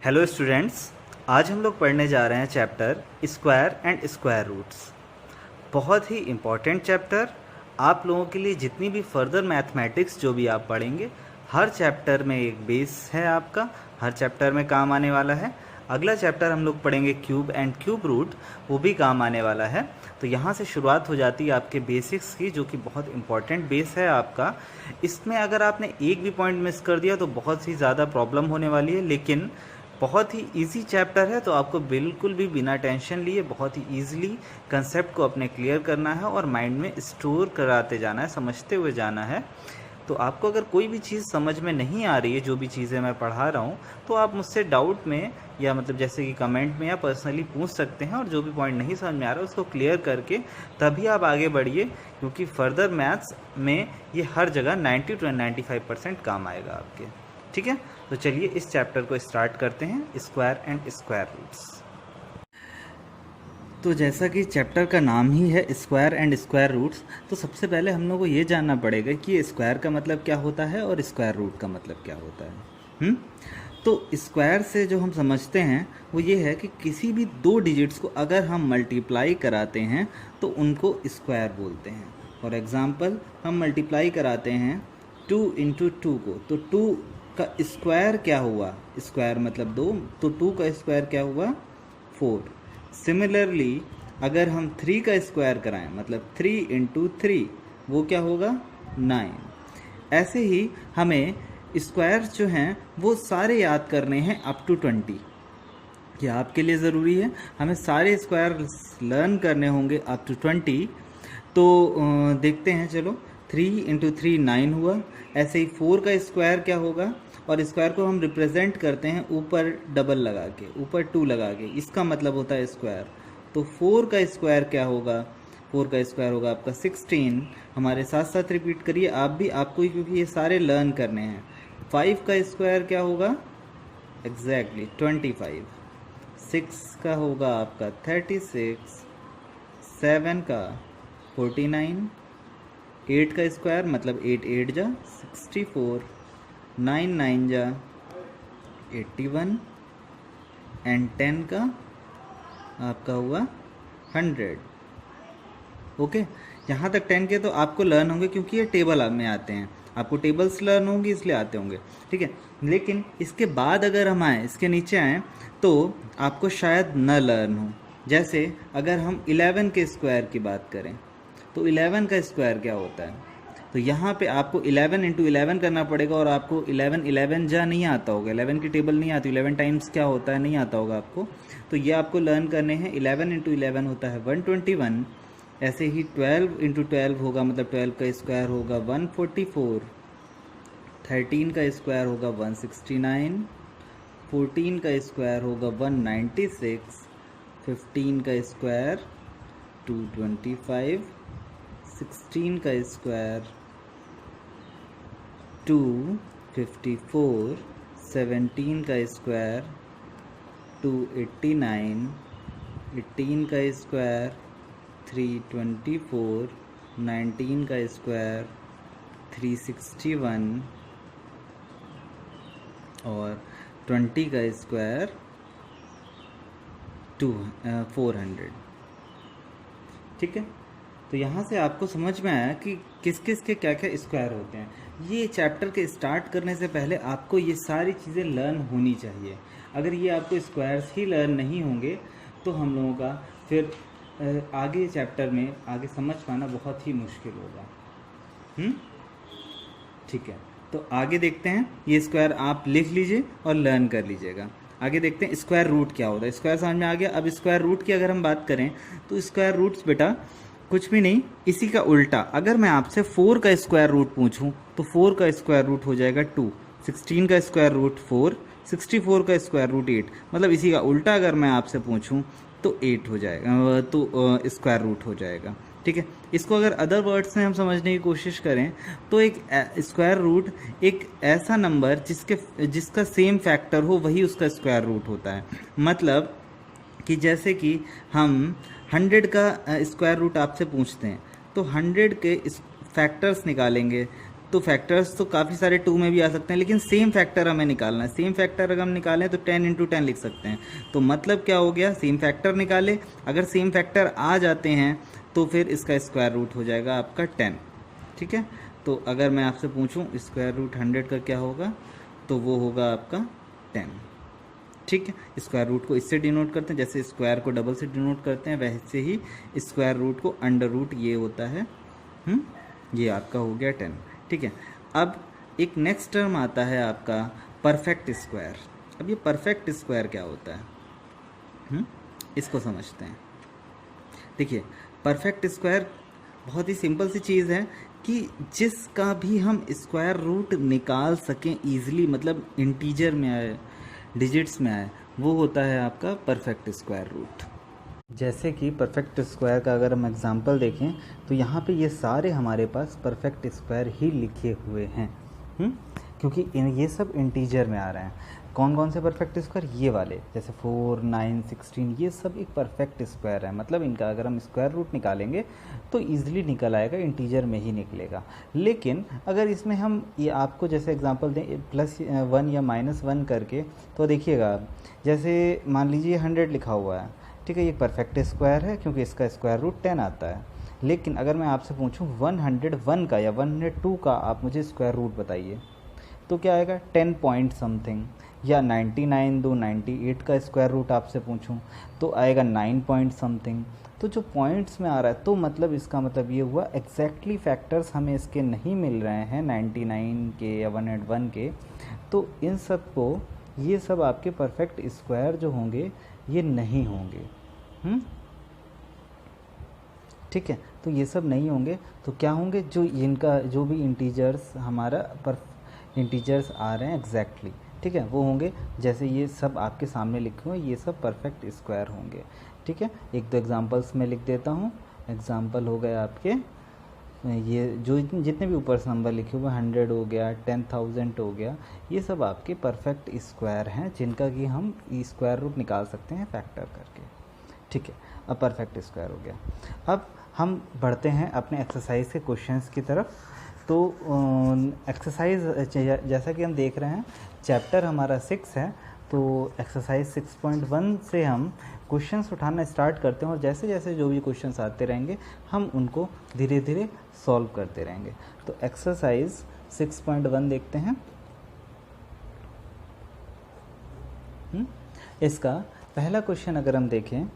Hello students, आज हम लोग पढ़ने जा रहे हैं chapter square and square roots. बहुत ही इम्पॉर्टेंट चैप्टर। आप लोगों के लिए जितनी भी फर्दर मैथमेटिक्स जो भी आप पढ़ेंगे, हर चैप्टर में एक बेस है आपका, हर चैप्टर में काम आने वाला है। अगला चैप्टर हम लोग पढ़ेंगे क्यूब एंड क्यूब रूट, वो भी काम आने वाला है। तो यहाँ से शुरुआत हो जाती है आपके बेसिक्स की, जो कि बहुत इंपॉर्टेंट बेस है आपका। इसमें अगर आपने एक भी पॉइंट मिस कर दिया तो बहुत ही ज़्यादा प्रॉब्लम होने वाली है, लेकिन बहुत ही इजी चैप्टर है। तो आपको बिल्कुल भी बिना टेंशन लिए बहुत ही ईजिली कंसेप्ट को अपने क्लियर करना है और माइंड में स्टोर कराते जाना है, समझते हुए जाना है। तो आपको अगर कोई भी चीज़ समझ में नहीं आ रही है, जो भी चीज़ें मैं पढ़ा रहा हूँ, तो आप मुझसे डाउट में या मतलब जैसे कि कमेंट में या पर्सनली पूछ सकते हैं, और जो भी पॉइंट नहीं समझ में आ रहा है उसको क्लियर करके तभी आप आगे बढ़िए, क्योंकि फर्दर मैथ्स में ये हर जगह 90 to 95% काम आएगा आपके। ठीक है, तो चलिए इस चैप्टर को स्टार्ट करते हैं, स्क्वायर एंड स्क्वायर रूट्स। तो जैसा कि चैप्टर का नाम ही है स्क्वायर एंड स्क्वायर रूट्स, तो सबसे पहले हम लोग को ये जानना पड़ेगा कि स्क्वायर का मतलब क्या होता है और स्क्वायर रूट का मतलब क्या होता है। तो स्क्वायर से जो हम समझते हैं वो ये है कि किसी भी दो डिजिट्स को अगर हम मल्टीप्लाई कराते हैं तो उनको स्क्वायर बोलते हैं। फॉर एग्ज़ाम्पल, हम मल्टीप्लाई कराते हैं 2 इंटू 2 को, तो 2 का स्क्वायर क्या हुआ, स्क्वायर मतलब 2, तो 2 का स्क्वायर क्या हुआ, 4। सिमिलरली अगर हम 3 का स्क्वायर कराएं, मतलब 3 इंटू 3, वो क्या होगा, 9। ऐसे ही हमें स्क्वायर जो हैं वो सारे याद करने हैं अप टू 20। ये आपके लिए ज़रूरी है, हमें सारे स्क्वायर लर्न करने होंगे अप टू 20। तो देखते हैं, चलो 3 इंटू 3 9 हुआ। ऐसे ही 4 का स्क्वायर क्या होगा, और स्क्वायर को हम रिप्रेजेंट करते हैं ऊपर डबल लगा के, ऊपर 2 लगा के, इसका मतलब होता है स्क्वायर। तो 4 का स्क्वायर क्या होगा, 4 का स्क्वायर होगा आपका 16। हमारे साथ साथ रिपीट करिए आप भी, आपको ही, क्योंकि ये सारे लर्न करने हैं। 5 का स्क्वायर क्या होगा, एग्जैक्टली 25। 6 का होगा आपका 36। 7 का 49। 8 का स्क्वायर मतलब 8 8 जा 64। 9 9 जा 81। एंड 10 का आपका हुआ 100। ओके, यहाँ तक 10 के तो आपको लर्न होंगे, क्योंकि ये टेबल में आते हैं, आपको टेबल्स लर्न होंगी इसलिए आते होंगे। ठीक है, लेकिन इसके बाद अगर हम आएँ, इसके नीचे आएँ, तो आपको शायद न लर्न हो। जैसे अगर हम 11 के स्क्वायर की बात करें, तो 11 का स्क्वायर क्या होता है, तो यहाँ पे आपको 11 इंटू 11 करना पड़ेगा, और आपको 11 11 जा नहीं आता होगा, 11 की टेबल नहीं आती, 11 टाइम्स क्या होता है नहीं आता होगा आपको। तो ये आपको लर्न करने हैं। 11 इंटू 11 होता है 121। ऐसे ही 12 इंटू 12 होगा, मतलब 12 का स्क्वायर होगा 144। 13 का स्क्वायर होगा 169। 14 का स्क्वायर होगा 196। 15 का स्क्वायर 225। 16 का स्क्वायर 254। 17 का स्क्वायर 289। 18 का स्क्वायर 324। 19 का स्क्वायर 361। और 20 का स्क्वायर 400। ठीक है, तो यहाँ से आपको समझ में आया कि किस किस के क्या क्या स्क्वायर होते हैं। ये चैप्टर के स्टार्ट करने से पहले आपको ये सारी चीज़ें लर्न होनी चाहिए। अगर ये आपको स्क्वायर्स ही लर्न नहीं होंगे तो हम लोगों का फिर आगे चैप्टर में आगे समझ पाना बहुत ही मुश्किल होगा। ठीक है, तो आगे देखते हैं। ये स्क्वायर आप लिख लीजिए और लर्न कर लीजिएगा। आगे देखते हैं स्क्वायर रूट क्या होता है। स्क्वायर समझ में आ गया। अब स्क्वायर रूट की अगर हम बात करें तो स्क्वायर रूट्स बेटा कुछ भी नहीं, इसी का उल्टा। अगर मैं आपसे 4 का स्क्वायर रूट पूछूं तो 4 का स्क्वायर रूट हो जाएगा 2। 16 का स्क्वायर रूट 4। 64 का स्क्वायर रूट 8। मतलब इसी का उल्टा अगर मैं आपसे पूछूं तो 8 हो जाएगा, तो स्क्वायर रूट हो जाएगा। ठीक है, इसको अगर अदर वर्ड्स में हम समझने की कोशिश करें तो एक स्क्वायर रूट एक ऐसा नंबर जिसका सेम फैक्टर हो, वही उसका स्क्वायर रूट होता है। मतलब कि जैसे कि हम 100 का स्क्वायर रूट आपसे पूछते हैं तो 100 के फैक्टर्स निकालेंगे तो फैक्टर्स तो काफ़ी सारे 2 में भी आ सकते हैं, लेकिन सेम फैक्टर हमें निकालना है। सेम फैक्टर अगर हम निकालें तो 10 इंटू 10 लिख सकते हैं। तो मतलब क्या हो गया, सेम फैक्टर निकाले, अगर सेम फैक्टर आ जाते हैं तो फिर इसका स्क्वायर रूट हो जाएगा आपका 10। ठीक है, तो अगर मैं आपसे पूछूं स्क्वायर रूट 100 का क्या होगा, तो वो होगा आपका 10। ठीक है, स्क्वायर रूट को इससे डिनोट करते हैं, जैसे स्क्वायर को डबल से डिनोट करते हैं वैसे ही स्क्वायर रूट को अंडर रूट ये होता है। ये आपका हो गया 10। ठीक है, अब एक नेक्स्ट टर्म आता है आपका परफेक्ट स्क्वायर। अब ये परफेक्ट स्क्वायर क्या होता है, इसको समझते हैं। देखिए, परफेक्ट स्क्वायर बहुत ही सिंपल सी चीज़ है कि जिसका भी हम स्क्वायर रूट निकाल सकें ईजिली, मतलब इंटीजर में आए, डिजिट्स में आए, वो होता है आपका परफेक्ट स्क्वायर रूट। जैसे कि परफेक्ट स्क्वायर का अगर हम एग्जांपल देखें तो यहाँ पे ये सारे हमारे पास परफेक्ट स्क्वायर ही लिखे हुए हैं, क्योंकि ये सब इंटीजर में आ रहे हैं। कौन कौन से परफेक्ट स्क्वायर, ये वाले, जैसे 4, 9, 16, ये सब एक परफेक्ट स्क्वायर है। मतलब इनका अगर हम स्क्वायर रूट निकालेंगे तो ईजिली निकल आएगा, इंटीजर में ही निकलेगा। लेकिन अगर इसमें हम ये आपको जैसे एग्जांपल दें +1 या -1 करके, तो देखिएगा जैसे मान लीजिए 100 लिखा हुआ है, ठीक है, ये परफेक्ट स्क्वायर है क्योंकि इसका स्क्वायर रूट 10 आता है। लेकिन अगर मैं आपसे पूछूं 101 का या 102 का आप मुझे स्क्वायर रूट बताइए, तो क्या आएगा 10 पॉइंट समथिंग। या 99 दो 98 का स्क्वायर रूट आपसे पूछूं तो आएगा 9 पॉइंट समथिंग। तो जो पॉइंट्स में आ रहा है, तो मतलब इसका मतलब ये हुआ एग्जैक्टली फैक्टर्स हमें इसके नहीं मिल रहे हैं 99 के या 101 के। तो इन सब को, ये सब आपके परफेक्ट स्क्वायर जो होंगे ये नहीं होंगे। ठीक है, तो ये सब नहीं होंगे, तो क्या होंगे, जो इनका जो भी इंटीजर्स हमारा इंटीजर्स आ रहे हैं एग्जैक्टली, ठीक है, वो होंगे। जैसे ये सब आपके सामने लिखे हुए, ये सब परफेक्ट स्क्वायर होंगे। ठीक है, एक दो एग्जांपल्स में लिख देता हूँ। एग्जांपल हो गए आपके ये जो जितने भी ऊपर से नंबर लिखे हुए, 100 हो गया, 10,000 हो गया, ये सब आपके परफेक्ट स्क्वायर हैं जिनका कि हम स्क्वायर रूट निकाल सकते हैं फैक्टर करके। ठीक है, अब परफेक्ट स्क्वायर हो गया। अब हम बढ़ते हैं अपने एक्सरसाइज के क्वेश्चंस की तरफ। तो एक्सरसाइज जैसा कि हम देख रहे हैं, चैप्टर हमारा 6 है, तो एक्सरसाइज 6.1 से हम क्वेश्चंस उठाना स्टार्ट करते हैं और जैसे जैसे जो भी क्वेश्चंस आते रहेंगे हम उनको धीरे धीरे सॉल्व करते रहेंगे। तो एक्सरसाइज 6.1 देखते हैं। इसका पहला क्वेश्चन अगर हम देखें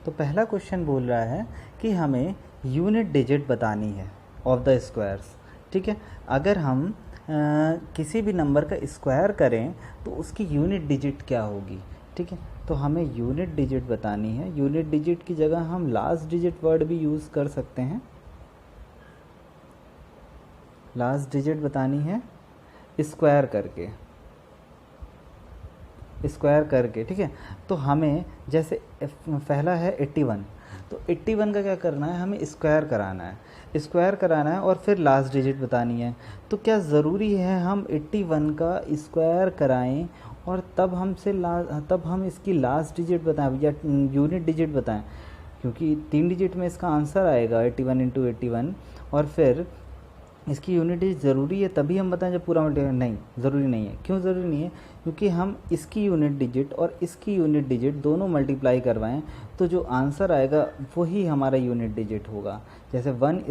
तो पहला क्वेश्चन बोल रहा है कि हमें यूनिट डिजिट बतानी है ऑफ द स्क्वायर्स। ठीक है, अगर हम किसी भी नंबर का स्क्वायर करें तो उसकी यूनिट डिजिट क्या होगी। ठीक है, तो हमें यूनिट डिजिट बतानी है। यूनिट डिजिट की जगह हम लास्ट डिजिट वर्ड भी यूज़ कर सकते हैं। लास्ट डिजिट बतानी है स्क्वायर करके, स्क्वायर करके। ठीक है, तो हमें जैसे पहला है 81, तो 81 का क्या करना है, हमें स्क्वायर कराना है, स्क्वायर कराना है और फिर लास्ट डिजिट बतानी है। तो क्या ज़रूरी है हम 81 का स्क्वायर कराएं और तब हम इसकी लास्ट डिजिट बताएं या यूनिट डिजिट बताएं, क्योंकि 3 डिजिट में इसका आंसर आएगा 81 इंटू 81 और फिर इसकी यूनिट डिजिट ज़रूरी है तभी हम बताएं जब पूरा मल्टीप्लाई। नहीं, ज़रूरी नहीं है। क्यों ज़रूरी नहीं है, क्योंकि हम इसकी यूनिट डिजिट और इसकी यूनिट डिजिट दोनों मल्टीप्लाई करवाएं तो जो आंसर आएगा वही हमारा यूनिट डिजिट होगा। जैसे 1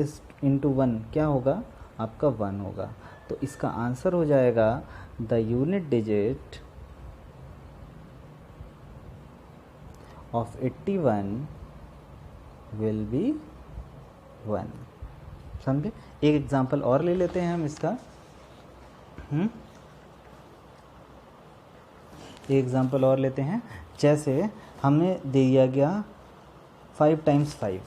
इंटू 1 क्या होगा, आपका 1 होगा। तो इसका आंसर हो जाएगा the unit digit of 81 will be 1। समझे। एक एग्जांपल और ले लेते हैं हम इसका। एक एग्जांपल और लेते हैं। जैसे हमें दिया गया 5 टाइम्स 5,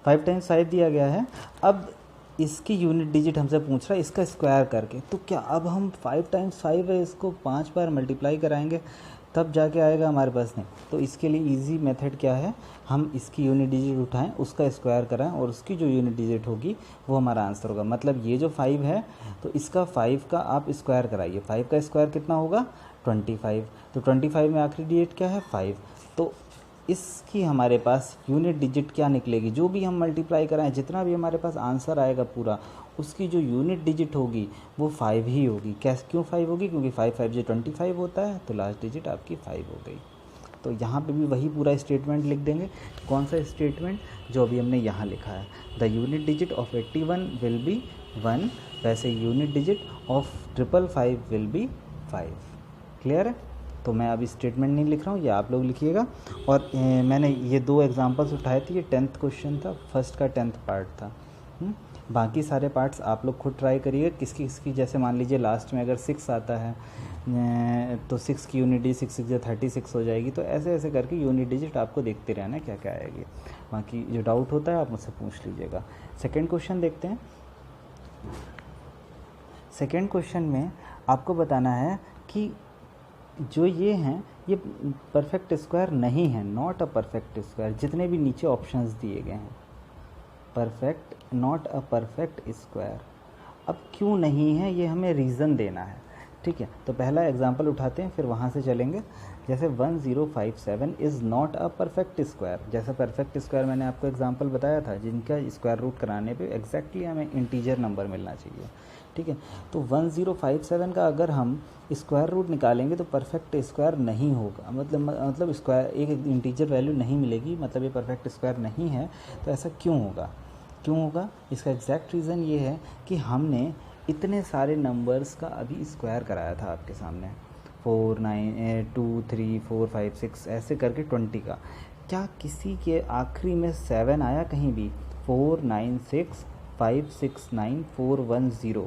5 टाइम्स 5 दिया गया है। अब इसकी यूनिट डिजिट हमसे पूछ रहा है इसका स्क्वायर करके। तो क्या अब हम 5 टाइम्स 5 है, इसको 5 बार मल्टीप्लाई कराएंगे तब जाके आएगा हमारे पास। नहीं, तो इसके लिए इजी मेथड क्या है, हम इसकी यूनिट डिजिट उठाएं, उसका स्क्वायर कराएं और उसकी जो यूनिट डिजिट होगी वो हमारा आंसर होगा। मतलब ये जो 5 है तो इसका 5 का आप स्क्वायर कराइए। 5 का स्क्वायर कितना होगा, 25। तो 25 में आखिरी डिजिट क्या है, 5। तो इसकी हमारे पास यूनिट डिजिट क्या निकलेगी, जो भी हम मल्टीप्लाई कराएं, जितना भी हमारे पास आंसर आएगा पूरा, उसकी जो यूनिट डिजिट होगी वो 5 ही होगी। कैसे, क्यों 5 होगी? क्योंकि 5 5 जो 25 होता है, तो लास्ट डिजिट आपकी 5 हो गई। तो यहाँ पे भी वही पूरा स्टेटमेंट लिख देंगे। कौन सा स्टेटमेंट? जो अभी हमने यहाँ लिखा है, the unit digit of 81 will be 1, वैसे unit digit of 555 will be 5। Clear है? तो मैं अभी स्टेटमेंट नहीं लिख रहा हूँ, ये आप लोग लिखिएगा। और मैंने ये 2 एग्जांपल्स उठाए थे, ये 10th क्वेश्चन था, फर्स्ट का 10th पार्ट था। बाकी सारे पार्ट्स आप लोग खुद ट्राई करिए। किसकी किसकी, जैसे मान लीजिए लास्ट में अगर 6 आता है तो 6 की यूनिट डिजिट 6 6 36 हो जाएगी। तो ऐसे ऐसे करके यूनिट डिजिट आपको देखते रहना क्या क्या आएगी। बाकी जो डाउट होता है आप मुझसे पूछ लीजिएगा। सेकेंड क्वेश्चन देखते हैं। सेकेंड क्वेश्चन में आपको बताना है कि जो ये हैं ये परफेक्ट स्क्वायर नहीं है, नॉट अ परफेक्ट स्क्वायर। जितने भी नीचे ऑप्शंस दिए गए हैं, perfect, not a perfect square. अब क्यों नहीं है ये हमें रीज़न देना है। ठीक है, तो पहला एग्जांपल उठाते हैं, फिर वहाँ से चलेंगे। जैसे 1057 is not a perfect square. जैसा परफेक्ट स्क्वायर मैंने आपको एग्जांपल बताया था, जिनका स्क्वायर रूट कराने पे एग्जैक्टली हमें इंटीजर नंबर मिलना चाहिए। ठीक है, तो 1057 का अगर हम स्क्वायर रूट निकालेंगे तो परफेक्ट स्क्वायर नहीं होगा। मतलब स्क्वायर एक इंटीजर वैल्यू नहीं मिलेगी, मतलब ये परफेक्ट स्क्वायर नहीं है। तो ऐसा क्यों होगा? क्यों होगा? इसका एग्जैक्ट रीज़न ये है कि हमने इतने सारे नंबर्स का अभी स्क्वायर कराया था आपके सामने, 4 9 2 3 4 5 6 ऐसे करके 20 का। क्या किसी के आखिरी में 7 आया कहीं भी? 4 9 6 5 6 9 4 1 0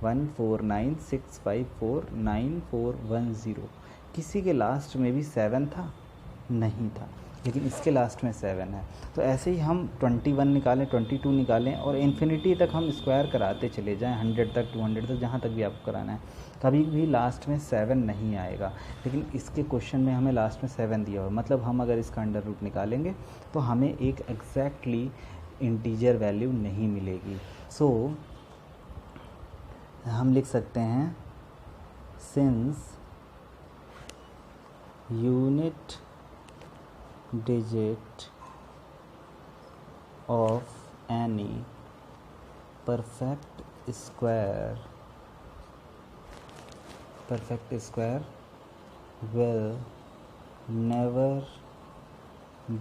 1 4 9 6 5 4 9 4 1 0। किसी के लास्ट में भी 7 था? नहीं था, लेकिन इसके लास्ट में 7 है। तो ऐसे ही हम 21 निकालें, 22 निकालें और इन्फिनिटी तक हम स्क्वायर कराते चले जाएं, 100 तक, 200 तक, जहाँ तक भी आपको कराना है, कभी भी लास्ट में 7 नहीं आएगा। लेकिन इसके क्वेश्चन में हमें लास्ट में 7 दिया हुआ, मतलब हम अगर इसका अंडर रूट निकालेंगे तो हमें एक एग्जैक्टली इंटीजर वैल्यू नहीं मिलेगी। सो हम लिख सकते हैं, since unit digit of any perfect square will never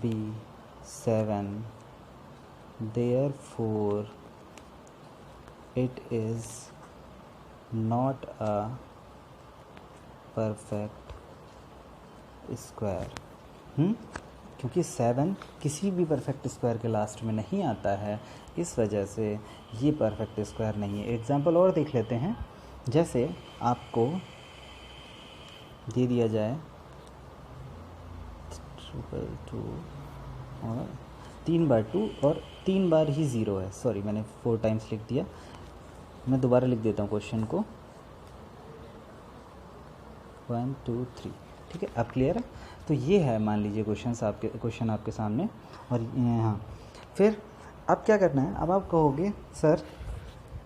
be 7, therefore it is not a perfect square। क्योंकि 7 किसी भी परफेक्ट स्क्वायर के लास्ट में नहीं आता है, इस वजह से ये परफेक्ट स्क्वायर नहीं है। एग्जांपल और देख लेते हैं। जैसे आपको दे दिया जाए 2 और 3 बार 2 और 3 बार ही 0 है। सॉरी, मैंने 4 टाइम्स लिख दिया। मैं दोबारा लिख देता हूँ क्वेश्चन को, 1 2 3। ठीक है, अब क्लियर है? तो ये है, मान लीजिए क्वेश्चन आपके सामने। और हाँ, फिर अब क्या करना है? अब आप कहोगे सर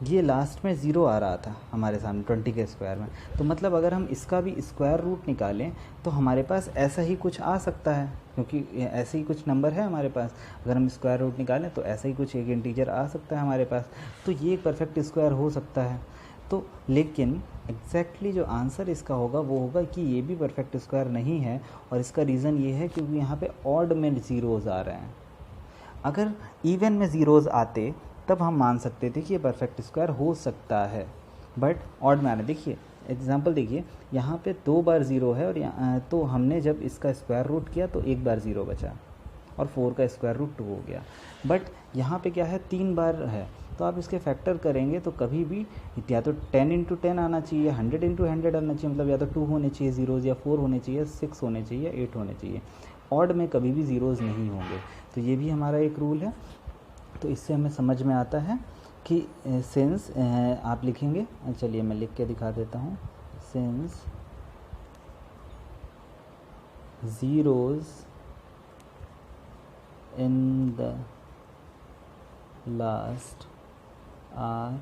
ये लास्ट में 0 आ रहा था हमारे सामने 20 के स्क्वायर में, तो मतलब अगर हम इसका भी स्क्वायर रूट निकालें तो हमारे पास ऐसा ही कुछ आ सकता है, क्योंकि ऐसे ही कुछ नंबर है हमारे पास। अगर हम स्क्वायर रूट निकालें तो ऐसा ही कुछ एक इंटीजर आ सकता है हमारे पास, तो ये एक परफेक्ट स्क्वायर हो सकता है। तो लेकिन एग्जैक्टली जो आंसर इसका होगा वो होगा कि ये भी परफेक्ट स्क्वायर नहीं है। और इसका रीज़न ये है क्योंकि यहाँ पे ऑड में ज़ीरोज़ आ रहे हैं। अगर इवन में ज़ीरोज़ आते तब हम मान सकते थे कि ये परफेक्ट स्क्वायर हो सकता है, बट ऑड में आ रहा है। देखिए एग्जांपल देखिए, यहाँ पे 2 बार 0 है और तो हमने जब इसका स्क्वायर रूट किया तो 1 बार 0 बचा और 4 का स्क्वायर रूट 2 हो गया। बट यहाँ पे क्या है, 3 बार है, तो आप इसके फैक्टर करेंगे तो कभी भी या तो 10 × 10 आना चाहिए, 100 × 100 आना चाहिए, मतलब या तो 2 होने चाहिए ज़ीरोज़, या 4 होने चाहिए, 6 होने चाहिए, 8 होने चाहिए। ऑड में कभी भी ज़ीरोज़ नहीं होंगे। तो ये भी हमारा एक रूल है। तो इससे हमें समझ में आता है कि सिंस आप लिखेंगे, चलिए मैं लिख के दिखा देता हूँ, since zeros in the last are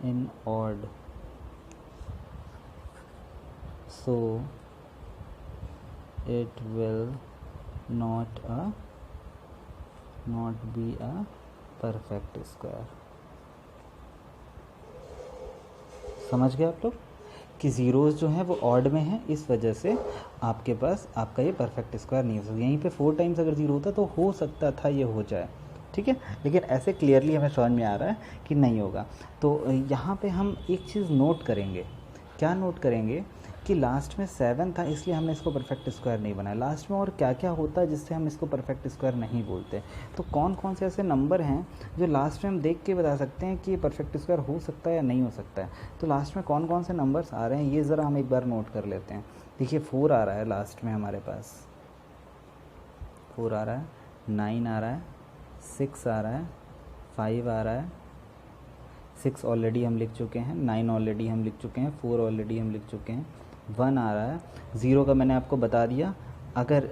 in odd, so it will not be a perfect square. समझ गए आप लोग कि ज़ीरोज़ जो हैं वो ऑड में हैं, इस वजह से आपके पास आपका ये परफेक्ट स्क्वायर नहीं हो सकता। यहीं पे 4 टाइम्स अगर ज़ीरो होता तो हो सकता था ये हो जाए, ठीक है, लेकिन ऐसे क्लियरली हमें समझ में आ रहा है कि नहीं होगा। तो यहाँ पे हम एक चीज़ नोट करेंगे, क्या नोट करेंगे कि लास्ट में 7 था इसलिए हमने इसको परफेक्ट स्क्वायर नहीं बनाया। लास्ट में और क्या क्या होता है जिससे हम इसको परफेक्ट स्क्वायर नहीं बोलते, तो कौन कौन से ऐसे नंबर हैं जो लास्ट में हम देख के बता सकते हैं कि ये परफेक्ट स्क्वायर हो सकता है या नहीं हो सकता है। तो लास्ट में कौन कौन से नंबर्स आ रहे हैं ये ज़रा हम एक बार नोट कर लेते हैं। देखिए 4 आ रहा है लास्ट में हमारे पास, 4 आ रहा है, 9 आ रहा है, 6 आ रहा है, 5 आ रहा है, 6 ऑलरेडी हम लिख चुके हैं, 9 ऑलरेडी हम लिख चुके हैं, 4 ऑलरेडी हम लिख चुके हैं, 1 आ रहा है। 0 का मैंने आपको बता दिया, अगर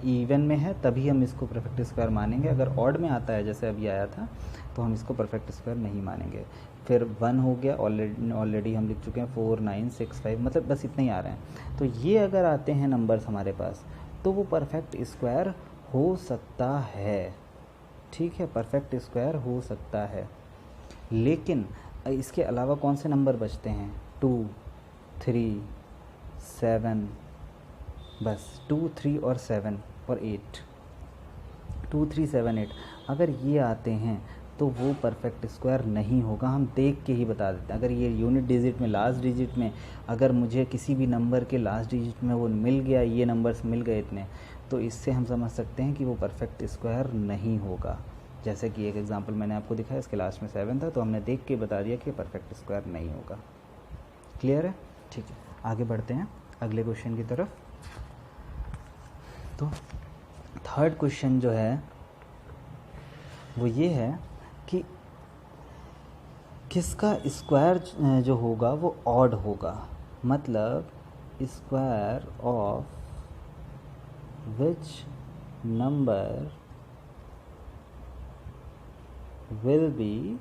इवन में है तभी हम इसको परफेक्ट स्क्वायर मानेंगे, अगर ऑड में आता है जैसे अभी आया था तो हम इसको परफेक्ट स्क्वायर नहीं मानेंगे। फिर 1 हो गया, ऑलरेडी हम लिख चुके हैं, 4, 9, 6, 5, मतलब बस इतने ही आ रहे हैं। तो ये अगर आते हैं नंबर्स हमारे पास तो वो परफेक्ट स्क्वायर हो सकता है, ठीक है, परफेक्ट स्क्वायर हो सकता है। लेकिन इसके अलावा कौन से नंबर बचते हैं, 2, 3, 7, बस 2, 3 और 7 और 8, 2, 3, 7, 8 अगर ये आते हैं तो वो परफेक्ट स्क्वायर नहीं होगा। हम देख के ही बता देते हैं, अगर ये यूनिट डिजिट में लास्ट डिजिट में अगर मुझे किसी भी नंबर के लास्ट डिजिट में वो मिल गया, ये नंबर्स मिल गए इतने, तो इससे हम समझ सकते हैं कि वो परफेक्ट स्क्वायर नहीं होगा। जैसे कि एक एग्जांपल मैंने आपको दिखाया, इसके लास्ट में 7 था तो हमने देख के बता दिया कि परफेक्ट स्क्वायर नहीं होगा। क्लियर है, ठीक है, आगे बढ़ते हैं अगले क्वेश्चन की तरफ। तो थर्ड क्वेश्चन जो है वो ये है कि किसका स्क्वायर जो होगा वो ऑड होगा, मतलब square of which number will be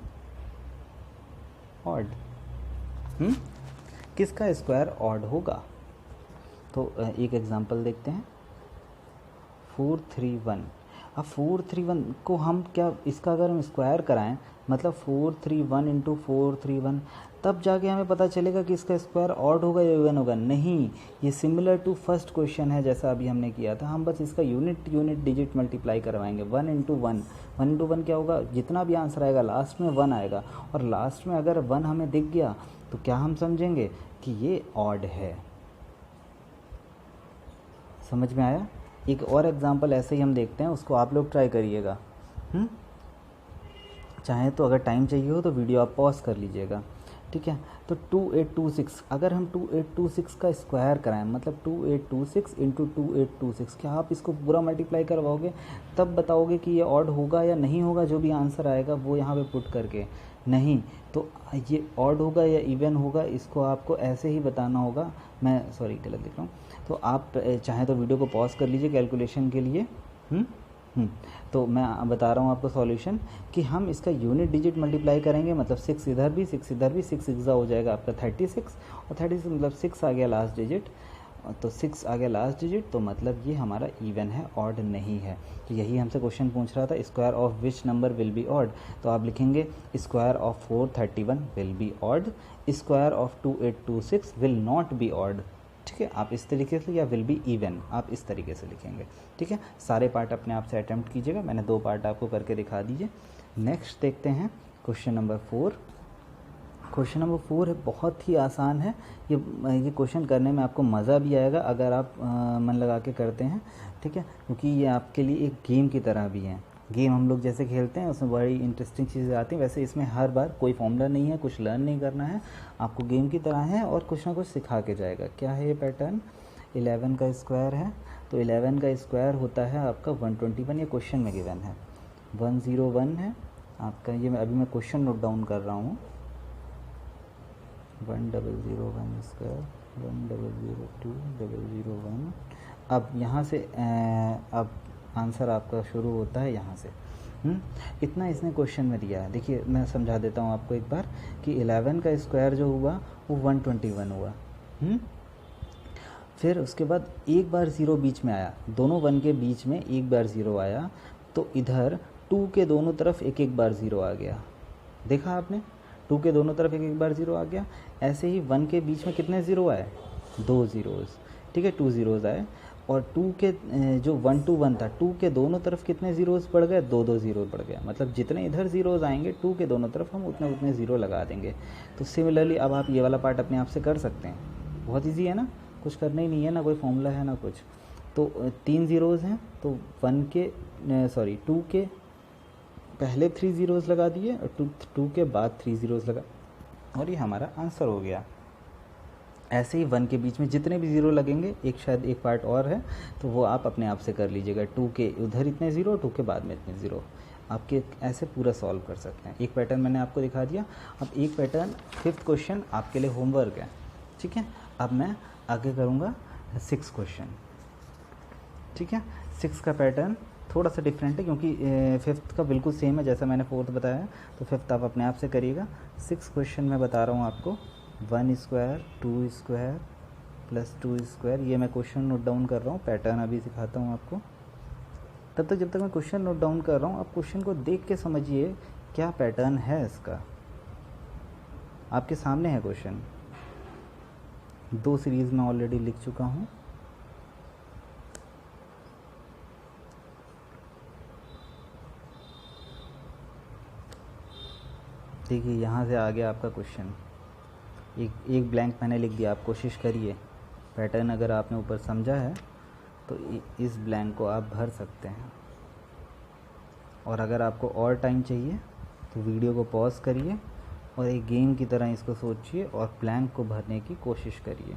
odd. किसका स्क्वायर ऑड होगा। तो एक एग्जांपल देखते हैं, 431। अब 431 को हम क्या, इसका अगर हम स्क्वायर कराएं मतलब 431 इंटू 431, तब जाके हमें पता चलेगा कि इसका स्क्वायर ऑड होगा या इवन होगा। नहीं, ये सिमिलर टू फर्स्ट क्वेश्चन है जैसा अभी हमने किया था, हम बस इसका यूनिट डिजिट मल्टीप्लाई करवाएंगे। 1 इंटू 1, 1 इंटू 1 क्या होगा, जितना भी आंसर आएगा लास्ट में 1 आएगा, और लास्ट में अगर 1 हमें दिख गया तो क्या हम समझेंगे कि ये ऑड है। समझ में आया। एक और एग्जांपल ऐसे ही हम देखते हैं, उसको आप लोग ट्राई करिएगा। चाहे तो अगर टाइम चाहिए हो तो वीडियो आप पॉज कर लीजिएगा, ठीक है। तो 2826, अगर हम 2826 का स्क्वायर कराएं मतलब 2826 इंटू 2826, क्या आप इसको पूरा मल्टीप्लाई करवाओगे तब बताओगे कि ये ऑड होगा या नहीं होगा। जो भी आंसर आएगा वो यहाँ पे पुट करके, नहीं तो ये ऑड होगा या इवन होगा इसको आपको ऐसे ही बताना होगा। मैं सॉरी गलत लिख रहा हूँ, तो आप चाहें तो वीडियो को पॉज कर लीजिए कैलकुलेशन के लिए। तो मैं बता रहा हूँ आपको सॉल्यूशन कि हम इसका यूनिट डिजिट मल्टीप्लाई करेंगे, मतलब 6 इधर भी 6 इधर भी, 6 6 हो जाएगा आपका 36, और 36 मतलब 6 आ गया लास्ट डिजिट, तो 6 आ गया लास्ट डिजिट, तो मतलब ये हमारा इवन है, ऑड नहीं है। तो यही हमसे क्वेश्चन पूछ रहा था, square of which number will be odd. तो आप लिखेंगे square of 431 will be odd, square of 2826 will not be odd, ठीक है। आप इस तरीके से, या विल बी इवन, आप इस तरीके से लिखेंगे, ठीक है। सारे पार्ट अपने आप से अटैम्प्ट कीजिएगा, मैंने 2 पार्ट आपको करके दिखा दीजिए। नेक्स्ट देखते हैं क्वेश्चन नंबर 4। क्वेश्चन नंबर 4 है, बहुत ही आसान है ये क्वेश्चन करने में आपको मज़ा भी आएगा अगर आप मन लगा के करते हैं, ठीक है, क्योंकि ये आपके लिए एक गेम की तरह भी है। गेम हम लोग जैसे खेलते हैं उसमें बड़ी इंटरेस्टिंग चीज़ें आती हैं, वैसे इसमें हर बार कोई फॉर्मूला नहीं है, कुछ लर्न नहीं करना है आपको, गेम की तरह है और कुछ ना कुछ सिखा के जाएगा। क्या है ये पैटर्न, 11 का स्क्वायर है, तो 11 का स्क्वायर होता है आपका 121, ये क्वेश्चन में गिवन है। 101 है आपका, ये अभी मैं क्वेश्चन नोट डाउन कर रहा हूँ। 1001 स्क्वायर, 1002 अब यहाँ से अब आंसर आपका शुरू होता है यहाँ से। इतना इसने क्वेश्चन में दिया है। देखिए मैं समझा देता हूँ आपको एक बार कि 11 का स्क्वायर जो हुआ वो 121 हुआ। फिर उसके बाद एक बार ज़ीरो बीच में आया, दोनों 1 के बीच में एक बार ज़ीरो आया, तो इधर 2 के दोनों तरफ एक एक बार ज़ीरो आ गया, देखा आपने, 2 के दोनों तरफ एक एक बार ज़ीरो आ गया। ऐसे ही 1 के बीच में कितने ज़ीरो आए, 2 ज़ीरोज़, ठीक है, 2 ज़ीरोज़ आए। और 2 के जो 1 to 1 था, 2 के दोनों तरफ कितने ज़ीरोज़ बढ़ गए, 2 ज़ीरो बढ़ गया। मतलब जितने इधर ज़ीरोज़ आएंगे 2 के दोनों तरफ हम उतने उतने ज़ीरो लगा देंगे। तो सिमिलरली अब आप ये वाला पार्ट अपने आप से कर सकते हैं, बहुत ईजी है ना, कुछ करना ही नहीं है, ना कोई फॉर्मूला है ना कुछ। तो 3 ज़ीरोज़ हैं, तो 2 के पहले 3 ज़ीरोज़ लगा दिए और 2 के बाद 3 ज़ीरोज़ लगा, और ये हमारा आंसर हो गया। ऐसे ही 1 के बीच में जितने भी ज़ीरो लगेंगे, एक शायद एक पार्ट और है, तो वो आप अपने आप से कर लीजिएगा। 2 के उधर इतने ज़ीरो, 2 के बाद में इतने ज़ीरो, आपके ऐसे पूरा सॉल्व कर सकते हैं। एक पैटर्न मैंने आपको दिखा दिया। अब एक पैटर्न 5th क्वेश्चन आपके लिए होमवर्क है, ठीक है। अब मैं आगे करूँगा 6 क्वेश्चन, ठीक है। 6 का पैटर्न थोड़ा सा डिफरेंट है, क्योंकि 5th का बिल्कुल सेम है जैसा मैंने 4th बताया, तो 5th आप अपने आप से करिएगा। 6 क्वेश्चन मैं बता रहा हूँ आपको, 1 स्क्वायर 2 स्क्वायर प्लस 2 स्क्वायर। ये मैं क्वेश्चन नोट डाउन कर रहा हूँ, पैटर्न अभी सिखाता हूँ आपको। तब तक जब तक मैं क्वेश्चन नोट डाउन कर रहा हूँ, आप क्वेश्चन को देख के समझिए क्या पैटर्न है इसका। आपके सामने है क्वेश्चन, 2 सीरीज़ में ऑलरेडी लिख चुका हूँ। देखिए यहाँ से आ गया आपका क्वेश्चन, एक ब्लैंक मैंने लिख दिया। आप कोशिश करिए, पैटर्न अगर आपने ऊपर समझा है तो इस ब्लैंक को आप भर सकते हैं। और अगर आपको और टाइम चाहिए तो वीडियो को पॉज करिए और एक गेम की तरह इसको सोचिए और ब्लैंक को भरने की कोशिश करिए।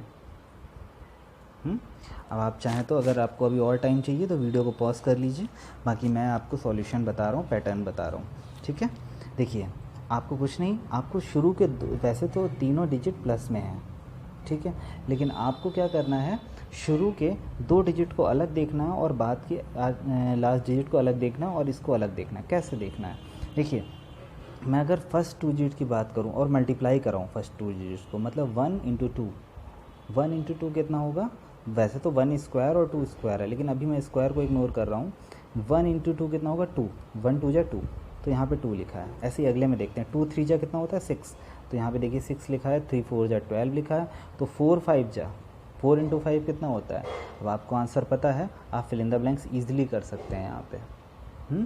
अब आप चाहें तो, अगर आपको अभी और टाइम चाहिए तो वीडियो को पॉज कर लीजिए, बाकी मैं आपको सॉल्यूशन बता रहा हूँ, पैटर्न बता रहा हूँ, ठीक है। देखिए, आपको कुछ नहीं, आपको शुरू के वैसे तो तीनों डिजिट प्लस में हैं, ठीक है, लेकिन आपको क्या करना है, शुरू के 2 डिजिट को अलग देखना है और बाद के लास्ट डिजिट को अलग देखना है और इसको अलग देखना है। कैसे देखना है, देखिए, मैं अगर फर्स्ट 2 डिजिट की बात करूं और मल्टीप्लाई कराऊं फर्स्ट 2 डिजिट्स को, मतलब 1 इंटू 2, 1 इंटू 2 कितना होगा, वैसे तो 1 स्क्वायर और 2 स्क्वायर है, लेकिन अभी मैं स्क्वायर को इग्नोर कर रहा हूँ। 1 इंटू 2 कितना होगा, 2, 1 2 जा 2, तो यहाँ पे 2 लिखा है। ऐसे ही अगले में देखते हैं, 2 3 जा कितना होता है, 6, तो यहाँ पे देखिए 6 लिखा है, 3 4 जा 12 लिखा है, तो 4 5 जा 4 इंटू 5 कितना होता है। अब आपको आंसर पता है, आप fill in the blanks easily कर सकते हैं यहाँ पे।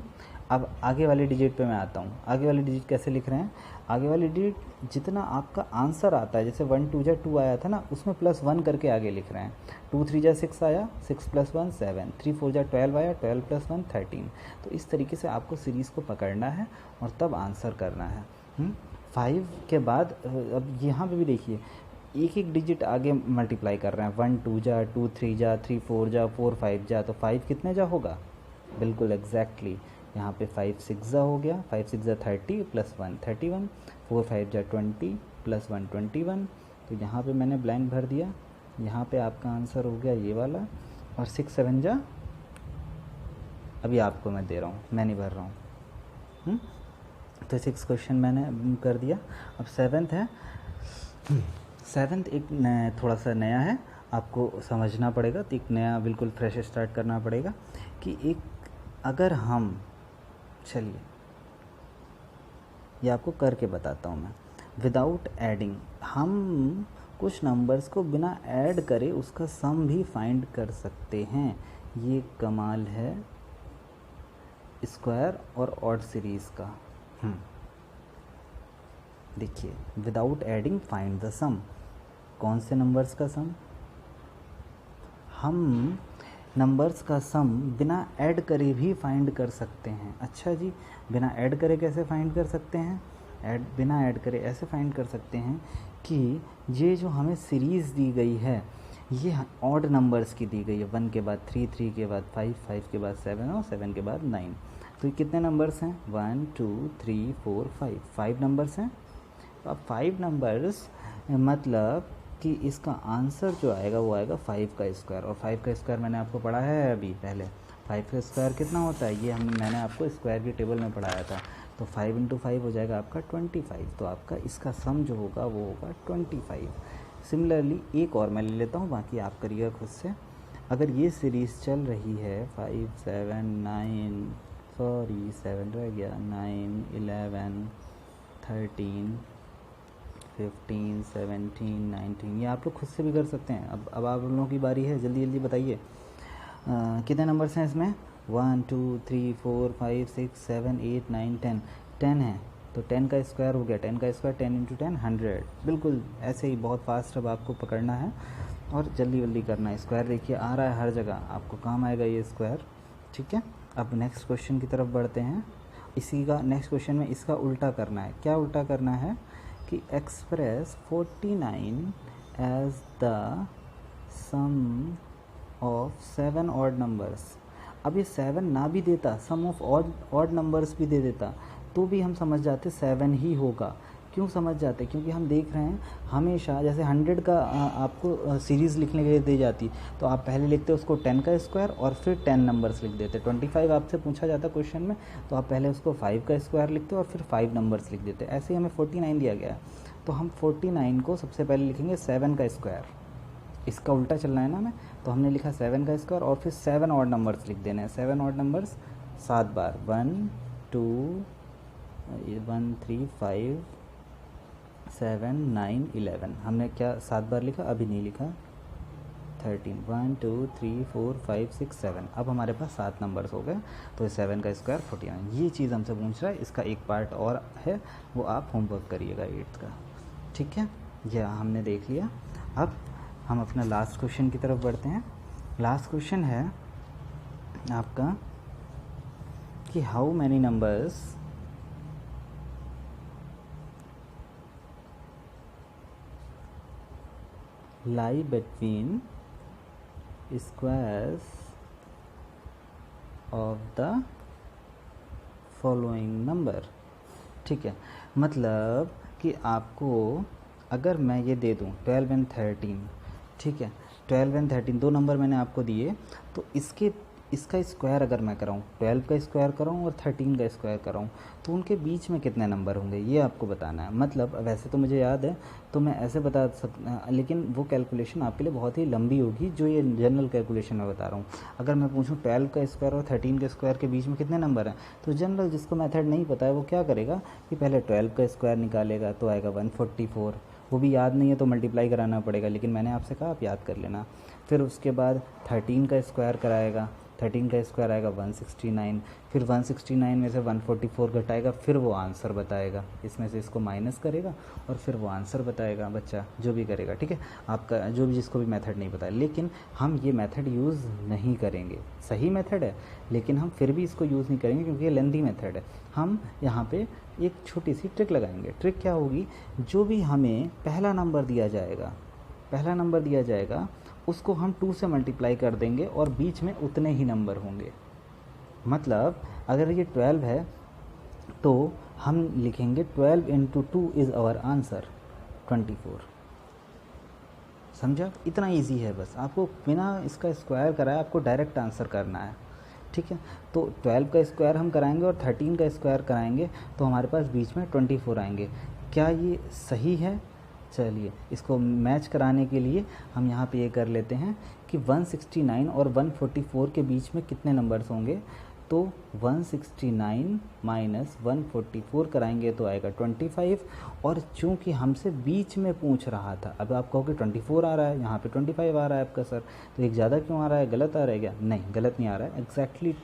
अब आगे वाले डिजिट पे मैं आता हूँ। आगे वाले डिजिट कैसे लिख रहे हैं, आगे वाले डिजिट जितना आपका आंसर आता है, जैसे 1 2 जा 2 आया था ना, उसमें +1 करके आगे लिख रहे हैं। 2 3 जा 6 आया, 6 + 1 7, 3 4 जा 12 आया, 12 + 1 13। तो इस तरीके से आपको सीरीज़ को पकड़ना है और तब आंसर करना है। 5 के बाद अब यहाँ पे भी देखिए, एक एक डिजिट आगे मल्टीप्लाई कर रहे हैं। 1 2 जा 2 3 जा 3 4 जा 4 5 जा, तो 5 कितने जा होगा, बिल्कुल एग्जैक्टली यहाँ पे 5 6 जा हो गया, 5 6 जा 30 + 1 31, 4 5 जा 20 + 1 21। तो यहाँ पे मैंने ब्लैंक भर दिया, यहाँ पे आपका आंसर हो गया ये वाला। और 6 7 जा, अभी आपको मैं दे रहा हूँ, मैं नहीं भर रहा हूँ। तो 6 क्वेश्चन मैंने कर दिया। अब 7th है, 7th एक थोड़ा सा नया है, आपको समझना पड़ेगा, तो एक नया बिल्कुल फ्रेश स्टार्ट करना पड़ेगा कि एक अगर हम, चलिए ये आपको करके बताता हूँ मैं। विदाउट एडिंग हम कुछ नंबर्स को बिना ऐड करे उसका सम भी फाइंड कर सकते हैं। ये कमाल है स्क्वायर और ऑड सीरीज़ का। देखिए, विदाउट एडिंग फाइंड द सम, कौन से नंबर्स का सम, हम नंबर्स का सम बिना ऐड करे भी फाइंड कर सकते हैं। अच्छा जी, बिना ऐड करे कैसे फाइंड कर सकते हैं, बिना ऐड करे ऐसे फाइंड कर सकते हैं कि ये जो हमें सीरीज़ दी गई है ये ऑड नंबर्स की दी गई है। 1 के बाद 3, 3 के बाद 5, 5 के बाद 7 और 7 के बाद 9। तो ये कितने नंबर्स हैं, 1 2 3 4 5, 5 नंबर्स हैं। तो अब 5 नंबर्स मतलब कि इसका आंसर जो आएगा वो आएगा 5 का स्क्वायर। और 5 का स्क्वायर मैंने आपको पढ़ाया है अभी पहले, 5 का स्क्वायर कितना होता है, ये मैंने आपको स्क्वायर की टेबल में पढ़ाया था। तो 5 × 5 हो जाएगा आपका 25। तो आपका इसका सम जो होगा वो होगा 25। सिमिलरली एक और मैं ले लेता हूँ, बाकी आप करिएगा खुद से। अगर ये सीरीज़ चल रही है 5 7 9 सॉरी 7 रह गया, 9, 11, 13, 15, 17, 19, ये आप लोग खुद से भी कर सकते हैं। अब आप लोगों की बारी है, जल्दी जल्दी बताइए कितने नंबर्स हैं इसमें। 1, 2, 3, 4, 5, 6, 7, 8, 9, 10, 10 है तो 10 का स्क्वायर हो गया, 10 का स्क्वायर 10 इंटू 10 100। बिल्कुल ऐसे ही बहुत फास्ट अब आपको पकड़ना है और जल्दी जल्दी करना है। स्क्वायर देखिए आ रहा है हर जगह, आपको काम आएगा ये स्क्वायर, ठीक है। अब नेक्स्ट क्वेश्चन की तरफ बढ़ते हैं। इसी का नेक्स्ट क्वेश्चन में इसका उल्टा करना है। क्या उल्टा करना है कि express 49 as the sum of 7 odd numbers. अब ये 7 ना भी देता, सम ऑफ ऑड नंबर्स भी दे देता, तो भी हम समझ जाते 7 ही होगा। क्यों समझ जाते? क्योंकि हम देख रहे हैं हमेशा, जैसे 100 का आपको सीरीज़ लिखने के लिए दी जाती, तो आप पहले लिखते उसको 10 का स्क्वायर और फिर 10 नंबर्स लिख देते। 25 आपसे पूछा जाता क्वेश्चन में, तो आप पहले उसको 5 का स्क्वायर लिखते और फिर 5 नंबर्स लिख देते। ऐसे ही हमें 49 दिया गया है, तो हम 49 को सबसे पहले लिखेंगे 7 का स्क्वायर। इसका उल्टा चलना है ना हमें, तो हमने लिखा 7 का स्क्वायर और फिर 7 ऑड नंबर्स लिख देने हैं। 7 ऑड नंबर्स 7 बार, 1, 2, 1, 3, 5, 7, 9, 11। हमने क्या 7 बार लिखा? अभी नहीं लिखा। 13, 1, 2, 3, 4, 5, 6, 7। अब हमारे पास 7 नंबर्स हो गए, तो 7 का स्क्वायर 49। ये चीज़ हमसे पूछ रहा है, इसका एक पार्ट और है, वो आप होमवर्क करिएगा 8th का, ठीक है। यह हमने देख लिया। अब हम अपना लास्ट क्वेश्चन की तरफ बढ़ते हैं। लास्ट क्वेश्चन है आपका कि how many numbers lie between squares of the following number। ठीक है, मतलब कि आपको अगर मैं ये दे दूँ 12 एंड 13, ठीक है, 12 एंड 13 दो नंबर मैंने आपको दिए, तो इसका स्क्वायर अगर मैं कराऊँ, 12 का स्क्वायर कराऊँ और 13 का स्क्वायर कराऊँ, तो उनके बीच में कितने नंबर होंगे ये आपको बताना है। मतलब वैसे तो मुझे याद है, तो मैं ऐसे बता सकता, लेकिन वो कैलकुलेशन आपके लिए बहुत ही लंबी होगी, जो ये जनरल कैलकुलेशन मैं बता रहा हूँ। अगर मैं पूछूँ 12 का स्क्वायर और 13 के स्क्वायर के बीच में कितने नंबर हैं, तो जनरल जिसको मेथड नहीं पता है वो क्या करेगा कि पहले 12 का स्क्वायर निकालेगा, तो आएगा 144। वो भी याद नहीं है तो मल्टीप्लाई कराना पड़ेगा, लेकिन मैंने आपसे कहा आप याद कर लेना। फिर उसके बाद 13 का स्क्वायर कराएगा, 13 का स्क्वायर आएगा 169। फिर 169 में से 144 घटाएगा, फिर वो आंसर बताएगा, इसमें से इसको माइनस करेगा और फिर वो आंसर बताएगा। बच्चा जो भी करेगा, ठीक है, आपका जो भी जिसको भी मेथड नहीं पता है, लेकिन हम ये मेथड यूज़ नहीं करेंगे। सही मेथड है, लेकिन हम फिर भी इसको यूज़ नहीं करेंगे क्योंकि ये लेंथी मेथड है। हम यहाँ पे एक छोटी सी ट्रिक लगाएंगे। ट्रिक क्या होगी? जो भी हमें पहला नंबर दिया जाएगा उसको हम 2 से मल्टीप्लाई कर देंगे और बीच में उतने ही नंबर होंगे। मतलब अगर ये 12 है तो हम लिखेंगे 12 इंटू 2 इज़ आवर आंसर 24। समझा? इतना इजी है, बस आपको बिना इसका स्क्वायर कराए आपको डायरेक्ट आंसर करना है, ठीक है। तो 12 का स्क्वायर हम कराएंगे और 13 का स्क्वायर कराएंगे, तो हमारे पास बीच में 24 आएंगे। क्या ये सही है? चलिए इसको मैच कराने के लिए हम यहाँ पे ये कर लेते हैं कि 169 और 144 के बीच में कितने नंबर्स होंगे, तो 169 माइनस 144 कराएंगे तो आएगा 25। और चूँकि हमसे बीच में पूछ रहा था, अब आप कहोगे 24 आ रहा है, यहाँ पे 25 आ रहा है आपका सर, तो एक ज़्यादा क्यों आ रहा है, गलत आ रहा है क्या? नहीं, गलत नहीं आ रहा है, एग्जैक्टली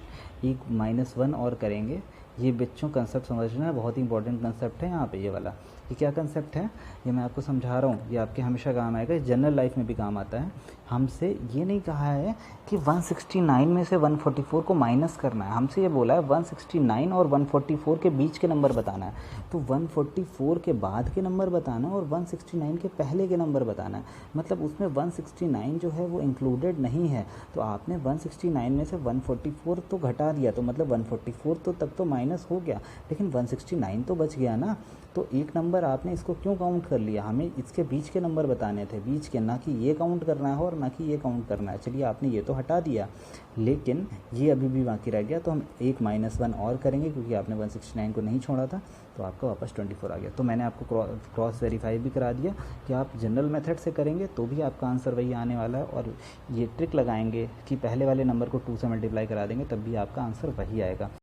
एक -1 और करेंगे। ये बच्चों कंसेप्ट समझना है, बहुत ही इंपॉर्टेंट कंसेप्ट है यहाँ पे ये वाला। ये क्या कंसेप्ट है ये मैं आपको समझा रहा हूँ, ये आपके हमेशा काम आएगा, जनरल लाइफ में भी काम आता है। हमसे ये नहीं कहा है कि 169 में से 144 को माइनस करना है, हमसे ये बोला है 169 और 144 के बीच के नंबर बताना है। तो 144 के बाद के नंबर बताना है और 169 के पहले के नंबर बताना है। मतलब उसमें 169 जो है वो इंक्लूडेड नहीं है, तो आपने 169 में से 144 तो घटा दिया, तो मतलब 144 तो तक तो माइनस हो गया, लेकिन 169 तो बच गया ना। तो एक नंबर आपने इसको क्यों काउंट कर लिया? हमें इसके बीच के नंबर बताने थे, बीच के, ना कि ये काउंट करना है और ना कि ये काउंट करना है। चलिए आपने ये तो हटा दिया, लेकिन ये अभी भी बाकी रह गया, तो हम एक -1 और करेंगे क्योंकि आपने 169 को नहीं छोड़ा था, तो आपका वापस 24 आ गया। तो मैंने आपको क्रॉस वेरीफाई भी करा दिया कि आप जनरल मेथड से करेंगे तो भी आपका आंसर वही आने वाला है, और ये ट्रिक लगाएंगे कि पहले वाले नंबर को 2 से मल्टीप्लाई करा देंगे तब भी आपका आंसर वही आएगा।